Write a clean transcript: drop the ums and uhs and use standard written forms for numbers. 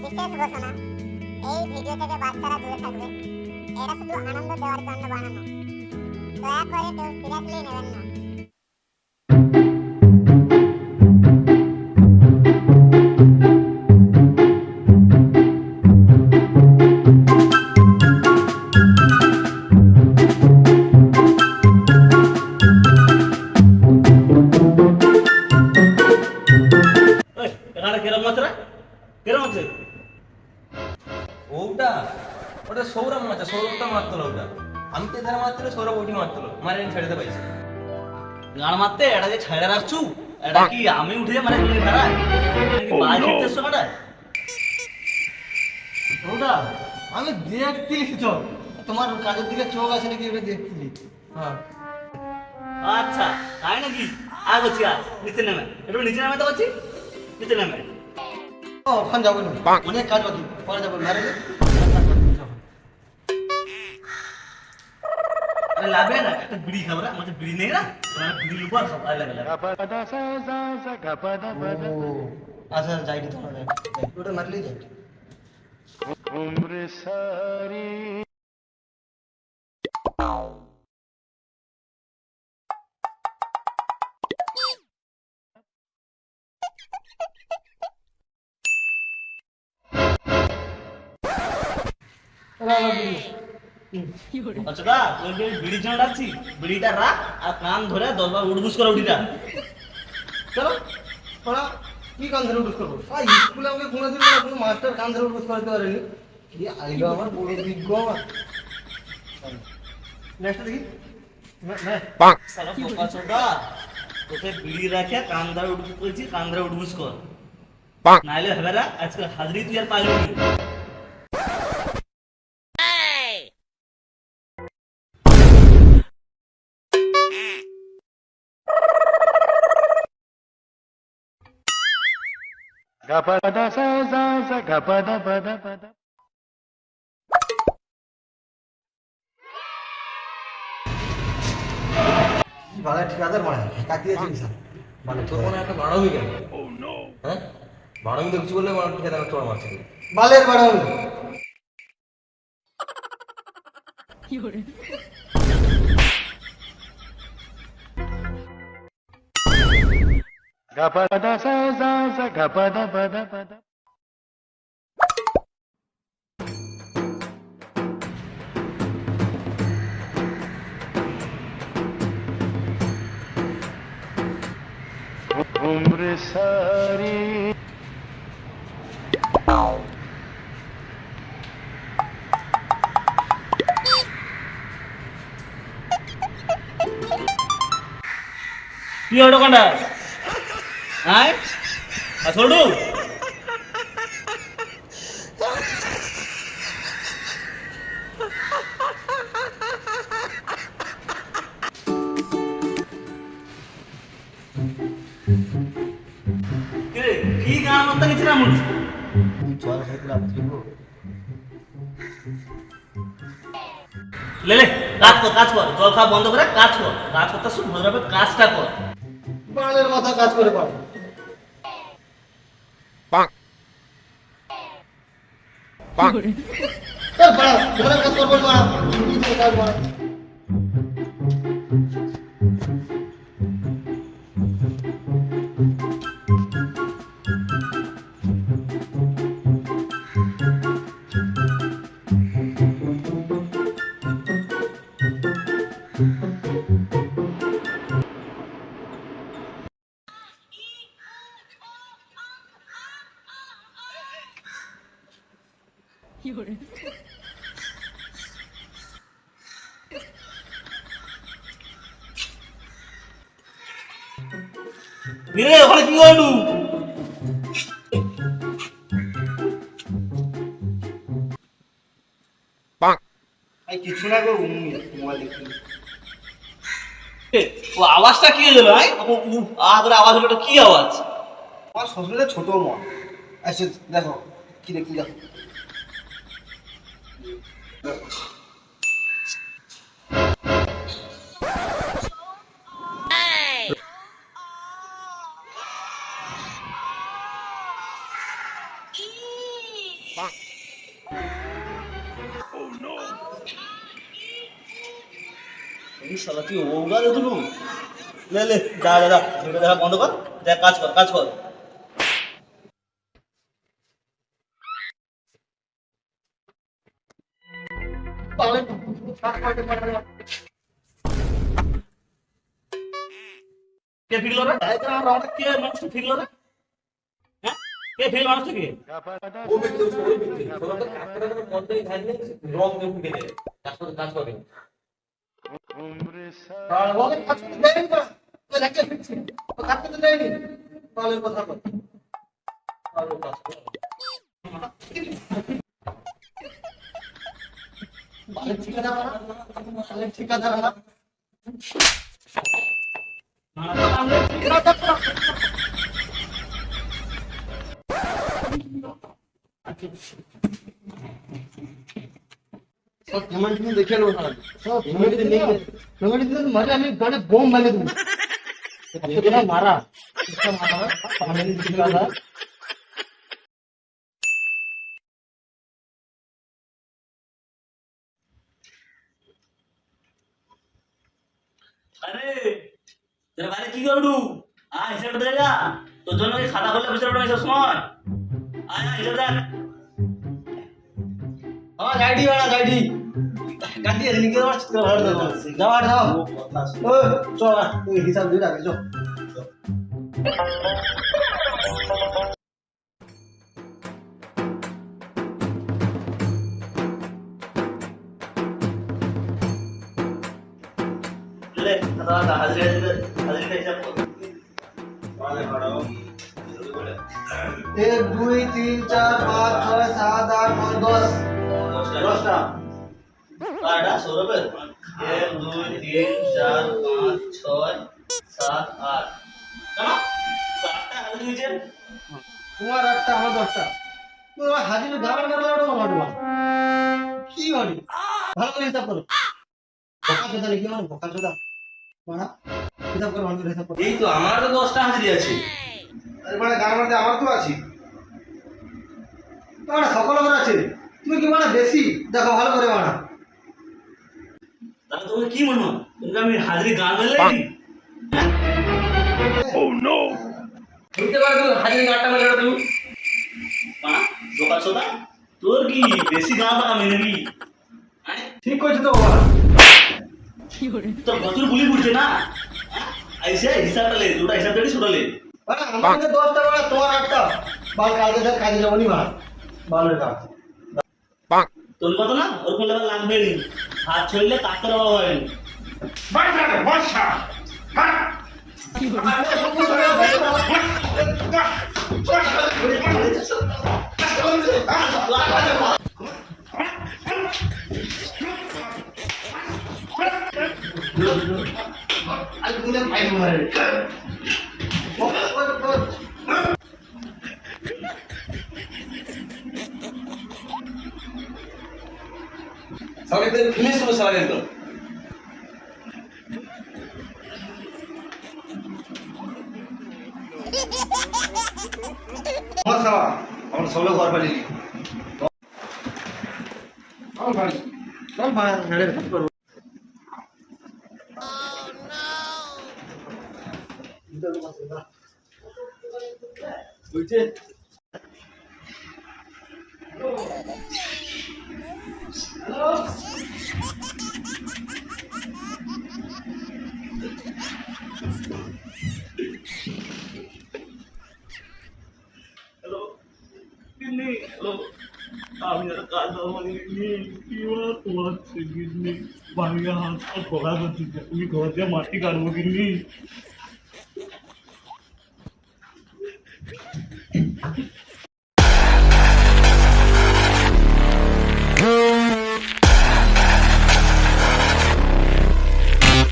বিশেষ ঘোষণা, এই ভিডিও থেকে বাচ্চারা দূরে থাকবে। এটা শুধু আনন্দ দেওয়ার জন্য বানানো। দয়া করে কেউ সিরিয়াসলি নেবেন না। ওটা সৌরভ মাছ, সৌরভটা মারতো ওটা। আমি তো এধারে মারছিল, সৌরভ ওটি মারতো, মারে ছেড়ে পাইছি। গান মারতে এটা যে ছাইড়া রাখছু, এটা কি আমি উঠে মানে বেড়াই বাই খেতেছ কটা? ওটা আমি দেখছিলি তো, তোমার কাজের দিকে চোখ আছে নাকি ওটা দেখছিলি। হ্যাঁ আচ্ছা তাই নাকি? আয় বলছি আর নিচে নেমে, একটু নিচে নামে তো বলছি, নিচে নেমে। ও ওখানে যাবো না, অনেক কাজ বাকি, পরে যাবো। মারে লাগবে না একটা বিড়ি খাবো, আমাদের বিড়ি নেই না, বিড়ি লুবো আর খাবো। আচ্ছা যাই তোমার ওটা মারলেই যাই। আচ্ছা দা তুই বিড়ির জন্য ডাকছি, বিড়িটা রাখ আর কান ধরে 10 বার উঠবুস করে উঠিটা। চলো ওরা কি কান ধরে উঠুস করবো? স্কুলে আমাকে কোনোদিন কোনো মাস্টার কান ধরে উঠুস করতে পারেনি। কি আইলো আমার বড় বিজ্ঞ আমার। নেক্সট দেখি। সালা পোকা চোদা, তোকে বিড়ি রাখে কান ধরে উঠবুস করেছি, কান ধরে উঠবুস কর, নাইলে হবে না আজকে হাজরি তুই আর পাইলো না। ভালো ঠিকাদার মারা কাটিয়েছিস স্যার, মানে তোর মনে একটা বাড়ামি গেল। হ্যাঁ বাড়ামি দেখছি বলে আমার ঠিকাদার চড় মারছে। বালের বাড়ামি। उम्र सारी কি হলো কান্ডা? আয় আসলু কি গান মারতে গেছিলাম চল সেগুলো আপনি লে লে কাজ কর, কাজ কর, জল খাওয়া বন্ধ করে কাজ কর, কাজ করতে শুরু ভালোভাবে কাজটা কর। বালের মাথা কাজ করে পাবো। কাজ করবো না কাজ করা। রে ওখানে কি হলো? কিছু না গো, মোবাইল দেখছি। ও আওয়াজটা কি হলো? আওয়াজ হলো, কি আওয়াজ? আমার শ্বশুরের ছোট মন এসে দেখো কি দেখি দেখো। এই শালা কি ওগা রে তুলু লে লে যা যা যা ভিডিও দেখা বন্ধ কর যা কাজ কর কাজ কর কে ফিরলো রে কে মানুষ ফিরলো রে হ্যাঁ কে ফিরল মানুষটাকে ও ব্যক্তি ওই ব্যক্তি ওরা কাকড়ার মধ্যেই থাকলে রং দিয়ে উঠে যায় কাজ করে আর ওকে কাজ করতে দেয়নি না তো দেখতে ফিরছি ও কাজ করতে দেয়নি তাহলে কথা বল আর ও কাজ করে বালে ঠিকাদার বালে ঠিকাদার না सब पेमेंट में देखे लो ना सब पेमेंट में नहीं पेमेंट में तो मरे हमें गाने बम मारे तुम तो तेरा मारा इसका मारा पानी में दिखा था अरे तेरे बारे की करू आ हिसाब देगा तो दोनों के खाता खोलले बिचार बड़ा सब समझ आया हिसाब दे हां गाड़ी वाला गाड़ी गाड़ी है निकल और चित्र भर दो जाओ जाओ ओ चल तू हिसाब दे रहा जो ले खाता हाजिरी हाजिरी का हिसाब कर वाले खड़ाओ 1 2 3 4 5 6 7 8 9 10 10টা आड़ा 100 रुपए 1 2 3 4 5 6 7 8 ना सातটা हाजिरी যে তোমার একটা আমার 10টা তোমার হাজির গাবার মারলা ওটা মারবা কি হলি ভালো করে হিসাব করো বকা চোদা নাকি আমার বকা চোদা মারা হিসাব করো ভালো করে হিসাব করো এই তো আমার তো 10টা হাজিরি আছে আরে বড় গাবার মধ্যে আমার তো আছে তোমার সকলের আছে তুমি কি মানে বেশি দেখো ভালো করে মারা তাহলে তুমি কি মনে হয় তুমি আমি হাজিরি গান মেলে নাকি ও নো বুঝতে পারছো হাজিরি গানটা মেলে তুমি মা দোকা সোদা তোর কি বেশি গান টাকা মেলে নাকি ঠিক কইছো তো বাবা তো বছর গুলি পড়ছে না আইসে হিসাবটা লে দুটো হিসাব দেড়ি ছুটালে আরে আমাকে 10টা বড় তোমার একটা বাল কালকে স্যার কাজে যাবনি মা ভালো কাজ তোর কত না ওর কোন লেভেল লাগবে নি হাত ছইলে কাটতে বাবা হয় বাসা কি আজ তুমি পাই মারে সবাই তো ফিনিশ করে সারা একদম আমার সাবা আমার সবলো ঘর বাড়ি আমার বাড়ি চল ভাই হেডে কাজ করব বুঝছে হ্যালো হ্যালো কিন্নি হ্যালো আমি আর কাজ মানে কি তোমার কিন্নি বাংলা হাত আর ঘোড়া করছি তুমি ঘর দিয়ে মাটি কাটবো কিন্নি